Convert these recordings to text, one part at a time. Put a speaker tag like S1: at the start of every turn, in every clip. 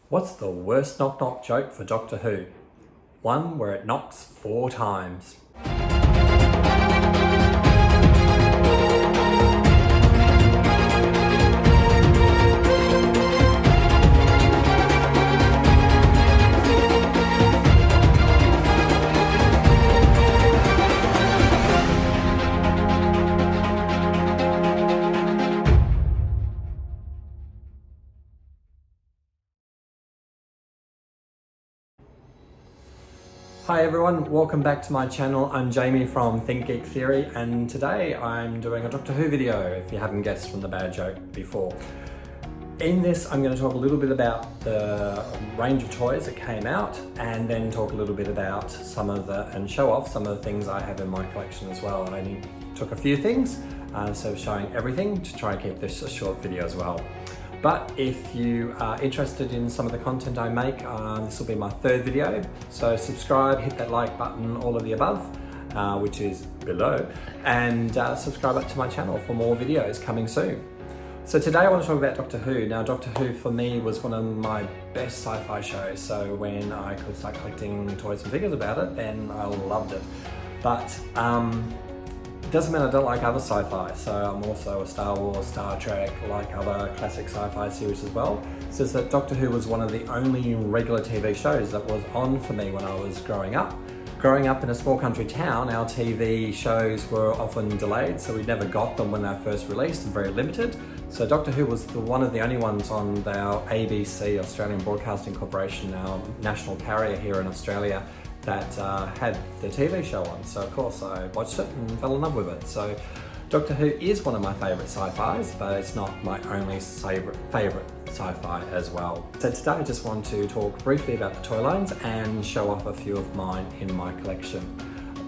S1: What's the worst knock-knock joke for Doctor Who? One where it knocks 4 times. Hi everyone, welcome back to my channel. I'm Jamie from Think Geek Theory, and today I'm doing a Doctor Who video, if you haven't guessed from the bad joke before. In this, I'm going to talk a little bit about the range of toys that came out, and then talk a little bit about and show off some of the things I have in my collection as well. I only took a few things, instead of showing everything, to try and keep this a short video as well. But if you are interested in some of the content I make, this will be my 3rd video. So subscribe, hit that like button, all of the above, which is below, and subscribe up to my channel for more videos coming soon. So today I want to talk about Doctor Who. Now, Doctor Who for me was one of my best sci-fi shows. So when I could start collecting toys and figures about it, then I loved it. But it doesn't mean I don't like other sci-fi, so I'm also a Star Wars, Star Trek, like other classic sci-fi series as well. It's just that Doctor Who was one of the only regular TV shows that was on for me when I was growing up. Growing up in a small country town, our TV shows were often delayed, so we never got them when they were first released and very limited. So Doctor Who was one of the only ones on our ABC, Australian Broadcasting Corporation, our national carrier here in Australia, that had the TV show on. So of course I watched it and fell in love with it. So Doctor Who is one of my favourite sci-fis, but it's not my only favourite sci-fi as well. So today I just want to talk briefly about the toy lines and show off a few of mine in my collection.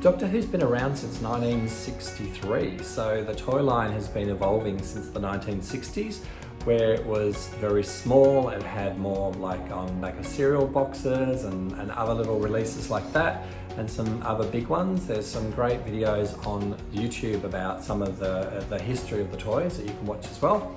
S1: Doctor Who's been around since 1963, so the toy line has been evolving since the 1960s, where it was very small. It had more like on back of cereal boxes and other little releases like that, and some other big ones. There's some great videos on YouTube about some of the history of the toys that you can watch as well,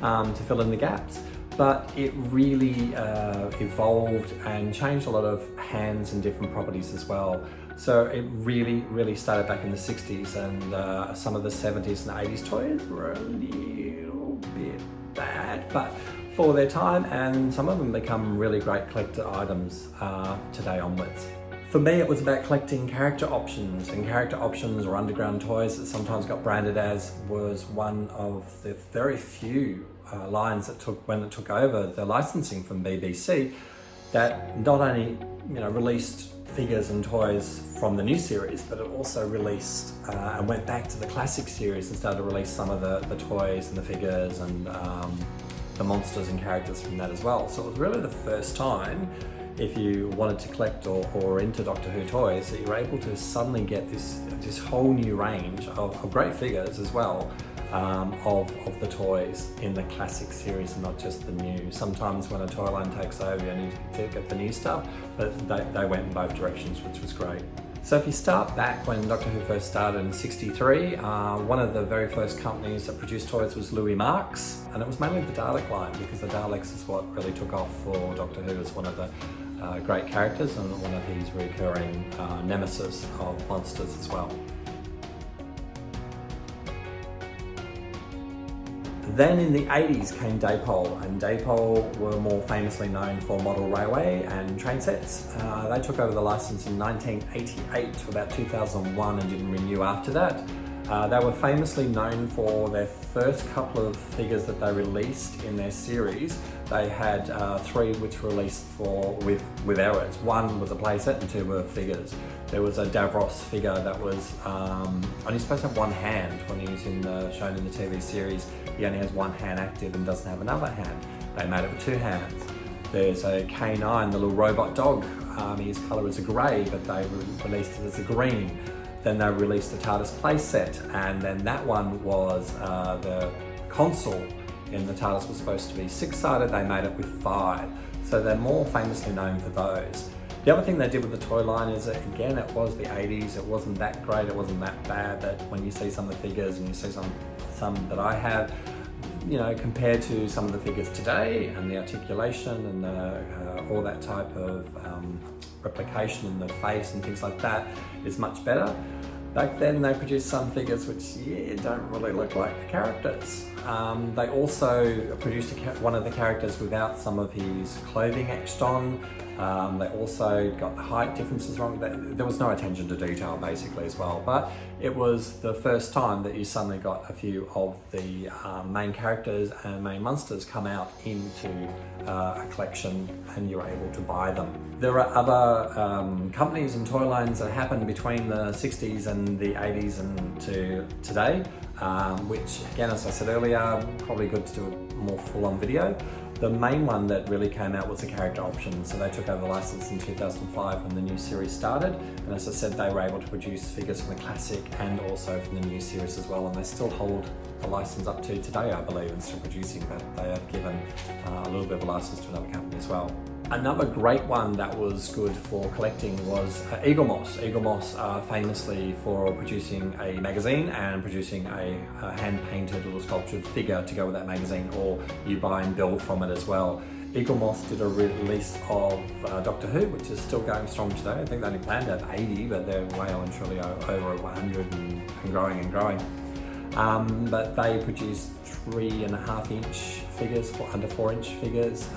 S1: to fill in the gaps. But it really evolved and changed a lot of hands and different properties as well. So it really started back in the 60s, and some of the 70s and 80s toys were a little bit bad, but for their time, and some of them become really great collector items today onwards. For me, it was about collecting character options, and character options or underground toys that sometimes got branded as was one of the very few lines that when it took over the licensing from BBC, that not only released figures and toys from the new series, but it also released and went back to the classic series and started to release some of the toys and the figures and the monsters and characters from that as well. So it was really the first time, if you wanted to collect or into Doctor Who toys, that you were able to suddenly get this whole new range of great figures as well, of the toys in the classic series and not just the new. Sometimes when a toy line takes over, you need to get the new stuff, but they went in both directions, which was great. So if you start back when Doctor Who first started in *63, one of the very first companies that produced toys was Louis Marx, and it was mainly the Dalek line, because the Daleks is what really took off for Doctor Who as one of the great characters and one of his recurring nemesis of monsters as well. Then in the 80s came Daypole, and Daypole were more famously known for model railway and train sets. They took over the license in 1988 to about 2001 and didn't renew after that. They were famously known for their first couple of figures that they released in their series. They had 3 which were released with errors. 1 was a playset and 2 were figures. There was a Davros figure that was only supposed to have 1 hand when he was shown in the TV series. He only has 1 hand active and doesn't have another hand. They made it with 2 hands. There's a K9, the little robot dog. His colour is a grey, but they released it as a green. Then they released a TARDIS playset, and then that one was the console in the TARDIS was supposed to be 6-sided. They made it with 5. So they're more famously known for those. The other thing they did with the toy line is that, again, it was the 80s. It wasn't that great, it wasn't that bad, but when you see some of the figures and you see some that I have, you know, compared to some of the figures today and the articulation and all that type of replication in the face and things like that is much better. Back then they produced some figures which, yeah, don't really look like the characters. They also produced one of the characters without some of his clothing etched on. They also got the height differences wrong. There was no attention to detail basically as well, but it was the first time that you suddenly got a few of the main characters and main monsters come out into a collection and you're able to buy them. There are other companies and toy lines that happened between the 60s and the 80s and to today, which again, as I said earlier, probably good to do a more full-on video. The main one that really came out was the character option. So they took over the license in 2005 when the new series started. And as I said, they were able to produce figures from the classic and also from the new series as well. And they still hold the license up to today, I believe, and still producing, but they have given a little bit of a license to another company as well. Another great one that was good for collecting was Eagle Moss. Eagle Moss are famously for producing a magazine and producing a hand-painted or sculptured figure to go with that magazine, or you buy and build from it as well. Eagle Moss did a release of Doctor Who, which is still going strong today. I think they only planned to have 80, but they're way on truly over 100 and growing and growing. But they produced 3.5-inch figures, under 4-inch figures,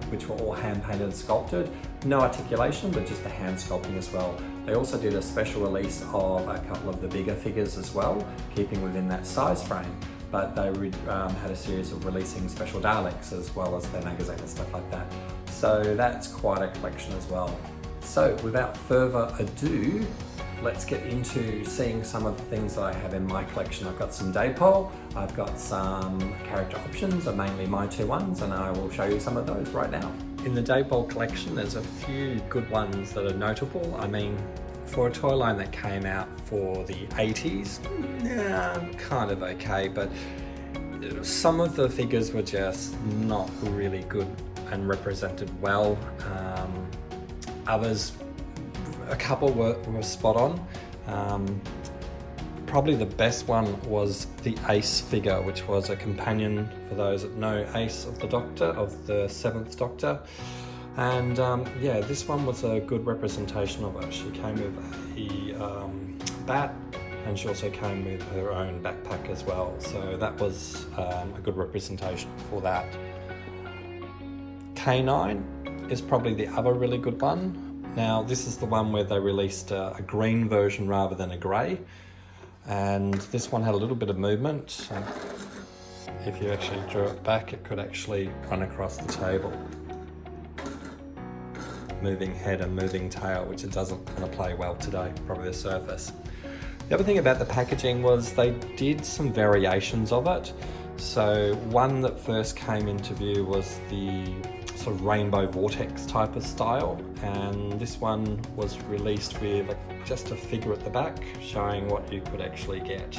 S1: which were all hand painted and sculpted. No articulation, but just the hand sculpting as well. They also did a special release of a couple of the bigger figures as well, keeping within that size frame. But they had a series of releasing special Daleks as well as their magazine and stuff like that. So that's quite a collection as well. So without further ado, let's get into seeing some of the things that I have in my collection. I've got some Daypole, I've got some character options, are mainly my two ones, and I will show you some of those right now. In the Daypole collection, there's a few good ones that are notable. I mean, for a toy line that came out for the 80s, kind of okay, but some of the figures were just not really good and represented well. Others, a couple were spot on. Probably the best one was the Ace figure, which was a companion, for those that know Ace of the Doctor, of the 7th Doctor. And yeah, this one was a good representation of her. She came with a bat, and she also came with her own backpack as well. So that was a good representation for that. K9 is probably the other really good one. Now, this is the one where they released a green version rather than a grey, and this one had a little bit of movement. So if you actually drew it back, it could actually run across the table. Moving head and moving tail, which it doesn't kind of play well today, probably the surface. The other thing about the packaging was they did some variations of it. So one that first came into view was the sort of rainbow vortex type of style, and this one was released with just a figure at the back showing what you could actually get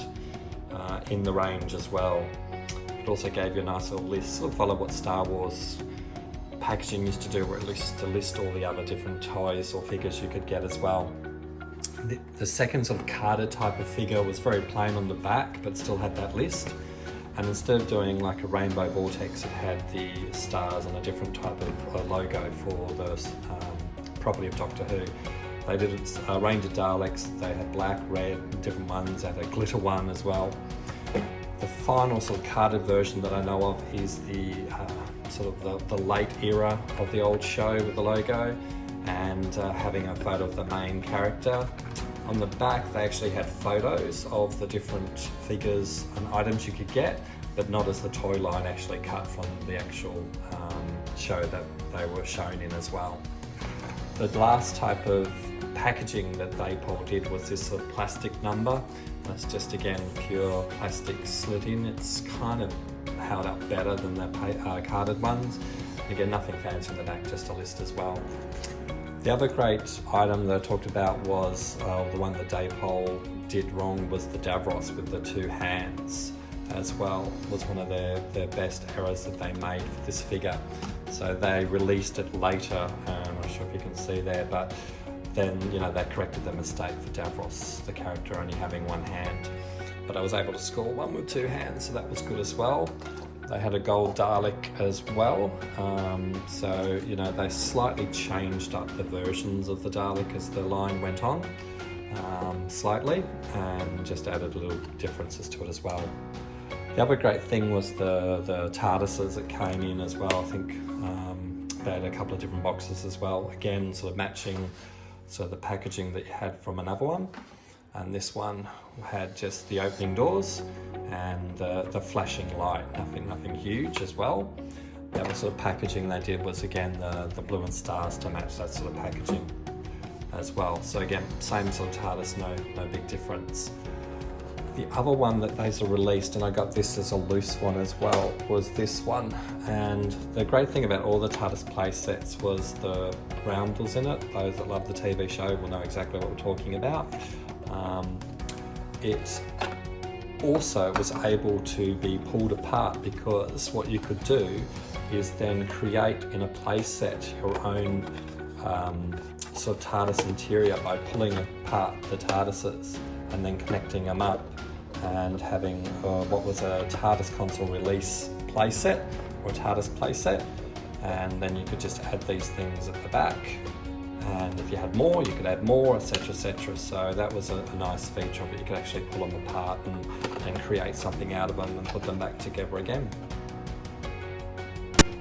S1: in the range as well. It also gave you a nice little list, sort of follow what Star Wars packaging used to do, or at least to list all the other different toys or figures you could get as well. The second sort of carded type of figure was very plain on the back, but still had that list. And instead of doing like a rainbow vortex, it had the stars and a different type of logo for the property of Doctor Who. They did a range of Daleks. They had black, red, different ones. They had a glitter one as well. The final sort of carded version that I know of is the sort of the late era of the old show with the logo, and having a photo of the main character. On the back, they actually had photos of the different figures and items you could get, but not as the toy line actually cut from the actual show that they were shown in as well. The last type of packaging that Daypole did was this sort of plastic number. That's just, again, pure plastic slit in. It's kind of held up better than the carded ones. Again, nothing fancy in the back, just a list as well. The other great item that I talked about was the one that Daypole did wrong was the Davros with the two hands as well. Was one of their best errors that they made for this figure. So they released it later, I'm not sure if you can see there, but then, you know, they corrected the mistake for Davros, the character only having one hand. But I was able to score one with two hands, so that was good as well. They had a gold Dalek as well. So, you know, they slightly changed up the versions of the Dalek as the line went on, slightly, and just added little differences to it as well. The other great thing was the TARDISes that came in as well. I think they had a couple of different boxes as well. Again, sort of matching the packaging that you had from another one. And this one had just the opening doors and the flashing light, nothing huge as well. The other sort of packaging they did was again the blue and stars to match that sort of packaging as well. So again, same sort of TARDIS, no big difference. The other one that they sort of released, and I got this as a loose one as well, was this one. And the great thing about all the TARDIS play sets was the roundels in it. Those that love the TV show will know exactly what we're talking about. It also was able to be pulled apart, because what you could do is then create in a play set your own sort of TARDIS interior by pulling apart the TARDISes and then connecting them up and having what was a TARDIS console release play set or a TARDIS play set, and then you could just add these things at the back, and if you had more you could add more, etc, etc. So that was a nice feature of it. You could actually pull them apart and create something out of them and put them back together again.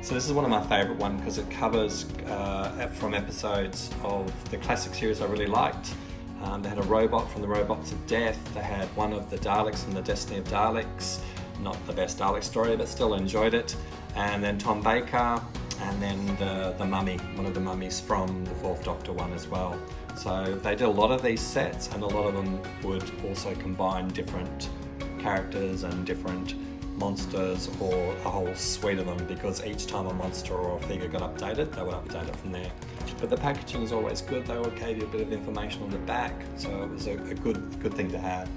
S1: So this is one of my favourite ones because it covers from episodes of the classic series I really liked. They had a robot from the Robots of Death. They had one of the Daleks from the Destiny of Daleks. Not the best Dalek story, but still enjoyed it. And then Tom Baker, and then the mummy, one of the mummies from the Fourth Doctor one as well. So they did a lot of these sets, and a lot of them would also combine different characters and different monsters, or a whole suite of them, because each time a monster or a figure got updated, they would update it from there. But the packaging is always good. They all gave you a bit of information on the back, so it was a good thing to have.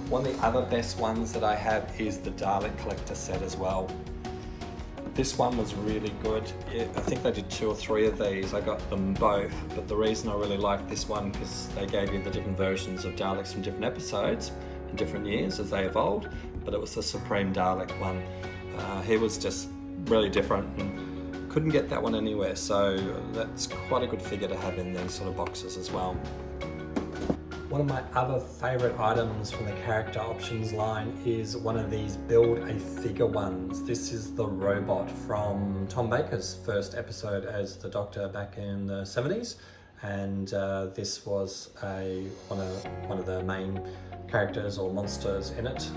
S1: One of the other best ones that I have is the Dalek Collector set as well. This one was really good. I think they did 2 or 3 of these. I got them both, but the reason I really liked this one, because they gave you the different versions of Daleks from different episodes in different years as they evolved, but it was the Supreme Dalek one. He was just really different and couldn't get that one anywhere, so that's quite a good figure to have in these sort of boxes as well. One of my other favourite items from the character options line is one of these build a figure ones. This is the robot from Tom Baker's first episode as the Doctor back in the 70s, and this was one of the main characters or monsters in it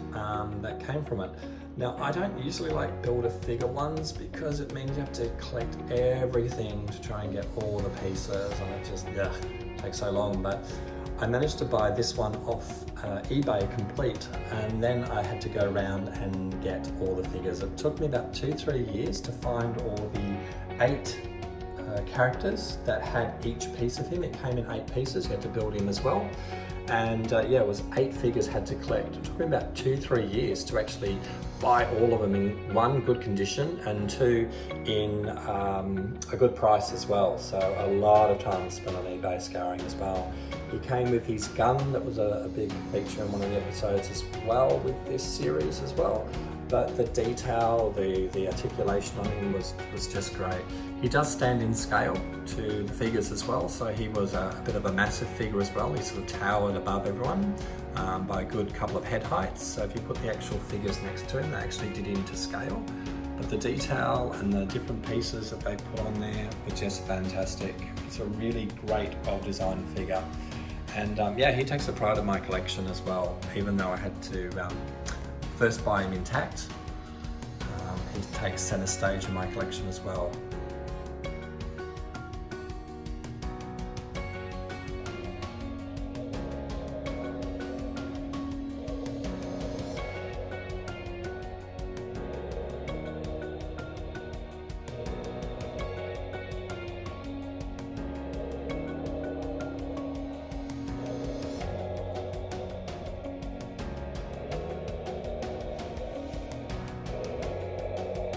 S1: that came from it. Now, I don't usually like build a figure ones because it means you have to collect everything to try and get all the pieces, and it just takes so long. But I managed to buy this one off eBay complete, and then I had to go around and get all the figures. It took me about 2-3 years to find all the 8 characters that had each piece of him. It came in 8 pieces, you had to build him as well. And it was 8 figures had to collect. It took me about 2-3 years to actually buy all of them in 1, good condition, and 2, in a good price as well. So a lot of time spent on eBay scouring as well. He came with his gun, that was a big feature in one of the episodes as well with this series as well. But the detail, the articulation on him was just great. He does stand in scale to the figures as well, so he was a bit of a massive figure as well. He sort of towered above everyone by a good couple of head heights. So if you put the actual figures next to him, they actually did into scale. But the detail and the different pieces that they put on there were just fantastic. It's a really great, well-designed figure. And he takes a pride in my collection as well, even though I had to first buy him intact. He takes center stage in my collection as well.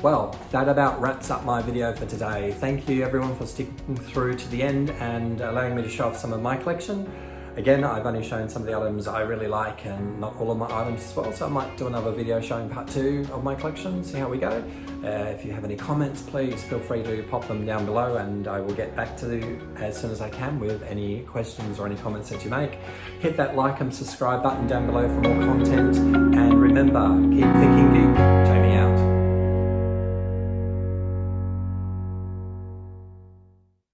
S1: Well, that about wraps up my video for today. Thank you everyone for sticking through to the end and allowing me to show off some of my collection. Again, I've only shown some of the items I really like and not all of my items as well, so I might do another video showing part 2 of my collection, see how we go. If you have any comments, please feel free to pop them down below and I will get back to you as soon as I can with any questions or any comments that you make. Hit that like and subscribe button down below for more content, and remember, keep thinking geek.